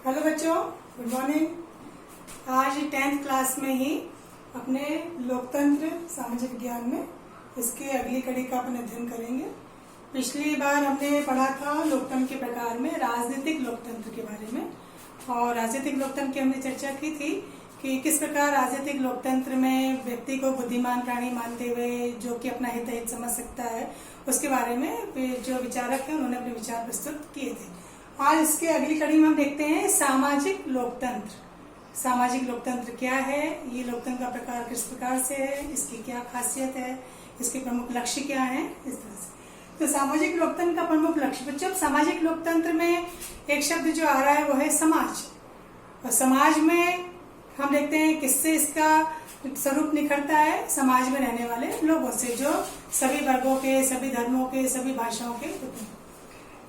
Hello बच्चों, good morning. आज 10th class में ही अपने लोकतंत्र सामाजिक विज्ञान में इसके अगली कड़ी का अपन अध्ययन करेंगे। पिछली बार हमने पढ़ा था लोकतंत्र के प्रकार में राजनीतिक लोकतंत्र के बारे में, और राजनीतिक लोकतंत्र की हमने चर्चा की थी कि किस प्रकार राजनीतिक लोकतंत्र में व्यक्ति को बुद्धिमान प्राणी मानते हुए जो कि अपना हित समझ सकता है, उसके बारे में जो विचारक है उन्होंने अपने विचार प्रस्तुत किए थे। आज इसके अगली कड़ी में हम देखते हैं सामाजिक लोकतंत्र। सामाजिक लोकतंत्र क्या है, ये लोकतंत्र का प्रकार किस प्रकार से है, इसकी क्या खासियत है, इसके प्रमुख लक्ष्य क्या है, इस तरह से। तो सामाजिक लोकतंत्र का प्रमुख लक्ष्य, बच्चों सामाजिक लोकतंत्र में एक शब्द जो आ रहा है वो है समाज। और समाज में हम देखते हैं किससे इसका स्वरूप निखरता है, समाज में रहने वाले लोगों से, जो सभी वर्गों के, सभी धर्मों के, सभी भाषाओं के होते हैं।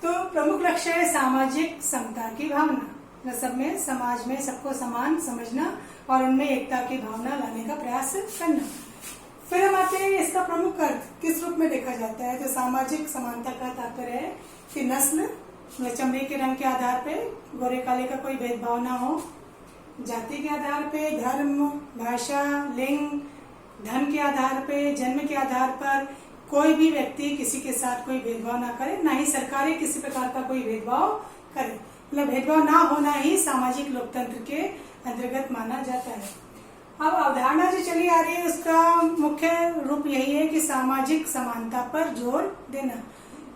तो प्रमुख लक्ष्य है सामाजिक समता की भावना, सब में समाज में सबको समान समझना और उनमें एकता की भावना लाने का प्रयास करना। फिर हम आते हैं इसका प्रमुख अर्थ किस रूप में देखा जाता है। तो सामाजिक समानता का तात्पर्य है कि नस्ल, चमड़ी के रंग के आधार पे गोरे काले का कोई भेदभाव ना हो, जाति के आधार पे, धर्म, भाषा, लिंग, धन के आधार पे, जन्म के आधार पर कोई भी व्यक्ति किसी के साथ कोई भेदभाव ना करे, ना ही सरकारें किसी प्रकार का कोई भेदभाव करे। मतलब भेदभाव ना होना ही सामाजिक लोकतंत्र के अंतर्गत माना जाता है। अब अवधारणा जो चली आ रही है उसका मुख्य रूप यही है कि सामाजिक समानता पर जोर देना,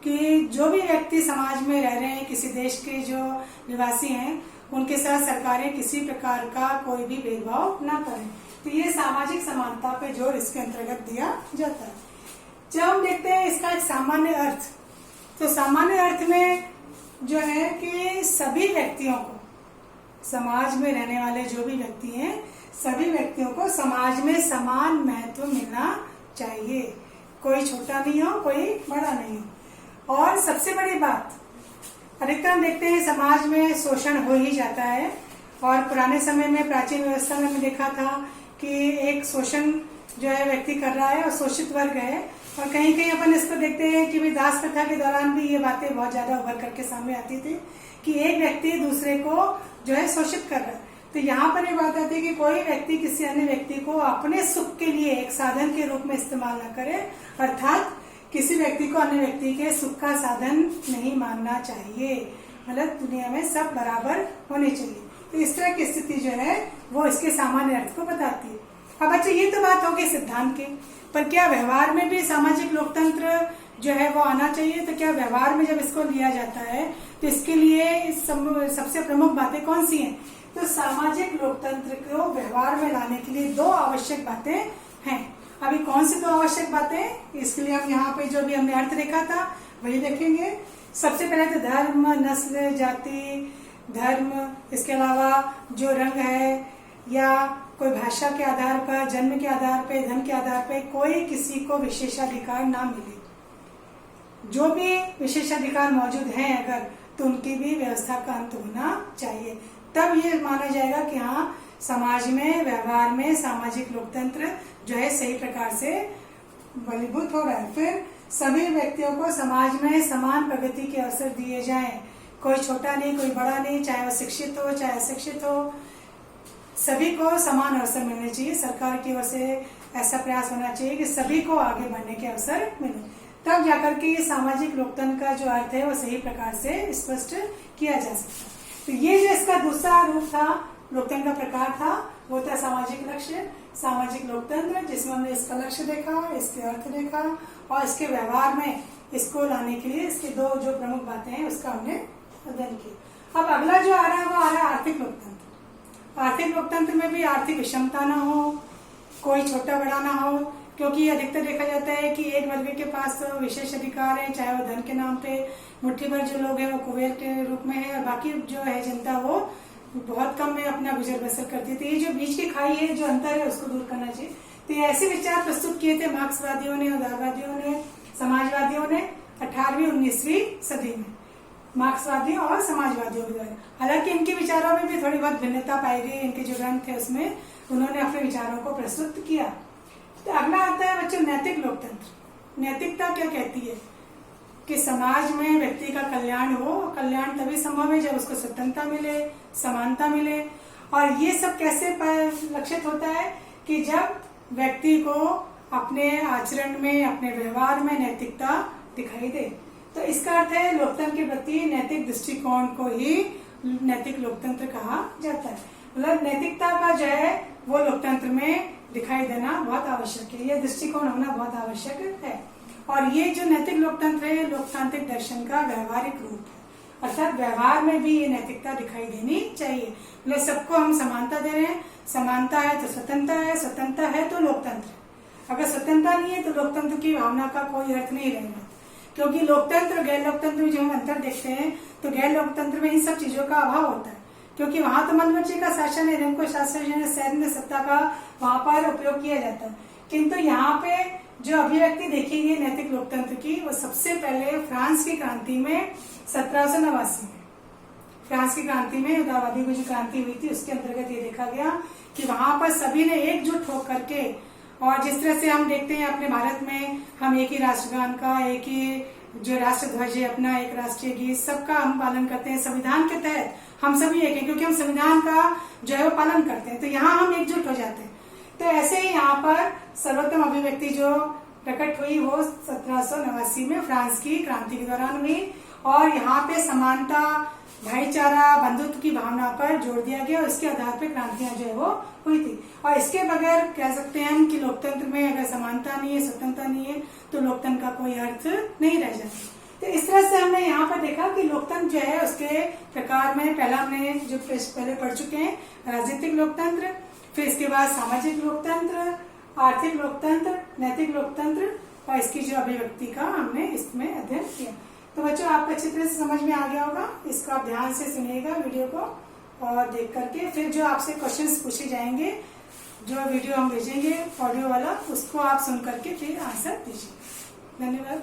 कि जो भी व्यक्ति समाज में रह रहे हैं, किसी देश के जो निवासी हैं, उनके साथ सरकारें किसी प्रकार का कोई भी भेदभाव ना करें। तो ये सामाजिक समानता पर जोर इसके अंतर्गत दिया जाता है। जब हम देखते हैं इसका एक सामान्य अर्थ, तो सामान्य अर्थ में जो है कि सभी व्यक्तियों को, समाज में रहने वाले जो भी व्यक्ति हैं, सभी व्यक्तियों को समाज में समान महत्व मिलना चाहिए। कोई छोटा नहीं हो, कोई बड़ा नहीं हो। और सबसे बड़ी बात, अधिकतर हम देखते हैं समाज में शोषण हो ही जाता है, और पुराने समय में, प्राचीन व्यवस्था में देखा था कि एक शोषण जो है व्यक्ति कर रहा है और शोषित वर्ग है। और कहीं कहीं अपन इसको देखते हैं कि दास प्रथा के दौरान भी ये बातें बहुत ज्यादा उभर करके सामने आती थी कि एक व्यक्ति दूसरे को जो है शोषित कर रहा है। तो यहाँ पर ये बात आती है कि कोई व्यक्ति किसी अन्य व्यक्ति को अपने सुख के लिए एक साधन के रूप में इस्तेमाल न करे, अर्थात किसी व्यक्ति को अन्य व्यक्ति के सुख का साधन नहीं मानना चाहिए। मतलब दुनिया में सब बराबर होने चाहिए। तो इस तरह की स्थिति जो है वो इसके सामान्य अर्थ को बताती है। अब अच्छा, ये तो बात होगी सिद्धांत की, पर क्या व्यवहार में भी सामाजिक लोकतंत्र जो है वो आना चाहिए? तो क्या व्यवहार में जब इसको लिया जाता है तो इसके लिए सबसे प्रमुख बातें कौन सी हैं? तो सामाजिक लोकतंत्र को व्यवहार में लाने के लिए दो आवश्यक बातें हैं। अभी कौन सी दो आवश्यक बातें, इसके लिए हम यहाँ पे जो भी हमने अर्थ देखा था वही देखेंगे। सबसे पहले तो धर्म, नस्ल, जाति, धर्म, इसके अलावा जो रंग है या कोई भाषा के आधार पर, जन्म के आधार पर, धन के आधार पर कोई किसी को विशेषाधिकार ना मिले। जो भी विशेषाधिकार मौजूद हैं अगर, तो उनकी भी व्यवस्था का अंत होना चाहिए। तब ये माना जाएगा कि हाँ, समाज में, व्यवहार में सामाजिक लोकतंत्र जो है सही प्रकार से बलीभूत हो रहा है। फिर सभी व्यक्तियों को समाज में समान प्रगति के अवसर दिए जाएं। कोई छोटा नहीं, कोई बड़ा नहीं, चाहे वो शिक्षित हो चाहे अशिक्षित हो, सभी को समान अवसर मिलने चाहिए। सरकार की ओर से ऐसा प्रयास होना चाहिए कि सभी को आगे बढ़ने के अवसर मिले, तब जाकर के ये सामाजिक लोकतंत्र का जो अर्थ है वो सही प्रकार से स्पष्ट किया जा सकता है। तो ये जो इसका दूसरा रूप था, लोकतंत्र का प्रकार था, वो था सामाजिक लक्ष्य, सामाजिक लोकतंत्र, जिसमें हमने इसका लक्ष्य देखा, इसके अर्थ देखा, और इसके व्यवहार में इसको लाने के लिए इसके दो जो प्रमुख बातें हैं उसका हमने अध्ययन किया। अब अगला जो आ रहा है वो आ रहा है आर्थिक लोकतंत्र। आर्थिक लोकतंत्र में भी आर्थिक विषमता ना हो, कोई छोटा बड़ा ना हो, क्योंकि अधिकतर देखा जाता है कि एक वर्ग के पास तो विशेष अधिकार है, चाहे वो धन के नाम पे मुट्ठी भर जो लोग हैं वो कुबेर के रूप में है, और बाकी जो है जनता वो बहुत कम में अपना गुजर बसर करती थी। ये जो बीच की खाई है, जो अंतर है, उसको दूर करना चाहिए। तो ये ऐसे विचार प्रस्तुत किए थे मार्क्सवादियों ने, उदारवादियों ने, समाजवादियों ने 18वीं-19वीं सदी में, मार्क्सवादियों और समाजवादियों के द्वारा। हालांकि इनके विचारों में भी थोड़ी बहुत भिन्नता पाई गई, इनके जो ग्रंथ थे उसमें उन्होंने अपने विचारों को प्रस्तुत किया। तो अगला आता है बच्चों नैतिक लोकतंत्र। नैतिकता क्या कहती है? कि समाज में व्यक्ति का कल्याण हो। कल्याण तभी संभव है जब उसको स्वतंत्रता मिले, समानता मिले। और ये सब कैसे लक्षित होता है कि जब व्यक्ति को अपने आचरण में, अपने व्यवहार में नैतिकता दिखाई दे। तो इसका अर्थ है लोकतंत्र के प्रति नैतिक दृष्टिकोण को ही नैतिक लोकतंत्र कहा जाता है। मतलब नैतिकता का जो है वो लोकतंत्र में दिखाई देना बहुत आवश्यक है, यह दृष्टिकोण होना बहुत आवश्यक है। और ये जो नैतिक लोकतंत्र है, लोकतांत्रिक दर्शन का व्यवहारिक रूप है, अर्थात व्यवहार में भी ये नैतिकता दिखाई देनी चाहिए। मतलब सबको हम समानता दे रहे हैं, समानता है तो स्वतंत्रता है, स्वतंत्रता है तो लोकतंत्र। अगर स्वतंत्रता नहीं है तो लोकतंत्र की भावना का कोई अर्थ नहीं रहेगा। क्योंकि लोकतंत्र और गैर लोकतंत्र में जो हम अंतर देखते हैं, तो गैर लोकतंत्र में इन सब चीजों का अभाव होता है। क्योंकि वहां तो मनमर्जी का शासन है, रंग को शासन, सैन्य सत्ता का वहां पर उपयोग किया जाता है। किंतु यहाँ पे जो अभिव्यक्ति देखी गई नैतिक लोकतंत्र की, वो सबसे पहले फ्रांस की क्रांति में 1789 में, फ्रांस की क्रांति में उदारवादी की जो क्रांति हुई थी उसके अंतर्गत ये देखा गया कि वहां पर सभी ने एकजुट होकर के, और जिस तरह से हम देखते हैं अपने भारत में हम एक ही राष्ट्रगान का, एक ही जो राष्ट्र ध्वज है अपना, एक राष्ट्रीय गीत, सबका हम पालन करते हैं। संविधान के तहत हम सभी एक हैं क्योंकि हम संविधान का जो है वो पालन करते हैं, तो यहाँ हम एकजुट हो जाते हैं। तो ऐसे ही यहाँ पर सर्वोत्तम अभिव्यक्ति जो प्रकट हुई वो 1789 में फ्रांस की क्रांति के दौरान हुई। और यहाँ पे समानता, भाईचारा, बंधुत्व की भावना पर जोर दिया गया और इसके आधार पर क्रांतियां जो है वो हुई थी। और इसके बगैर कह सकते हैं हम कि लोकतंत्र में अगर समानता नहीं है, स्वतंत्रता नहीं है, तो लोकतंत्र का कोई अर्थ नहीं रह जाता। तो इस तरह से हमने यहाँ पर देखा कि लोकतंत्र जो है उसके प्रकार में पहला हमने जो पहले पढ़ चुके हैं राजनीतिक लोकतंत्र, फिर इसके बाद सामाजिक लोकतंत्र, आर्थिक लोकतंत्र, नैतिक लोकतंत्र, और इसकी जो अभिव्यक्ति का हमने इसमें अध्ययन किया। तो बच्चों आपको अच्छी तरह से समझ में आ गया होगा। इसको आप ध्यान से सुनिएगा वीडियो को, और देख करके फिर जो आपसे क्वेश्चंस पूछे जाएंगे, जो वीडियो हम भेजेंगे ऑडियो वाला, उसको आप सुन करके फिर आंसर दीजिए। धन्यवाद।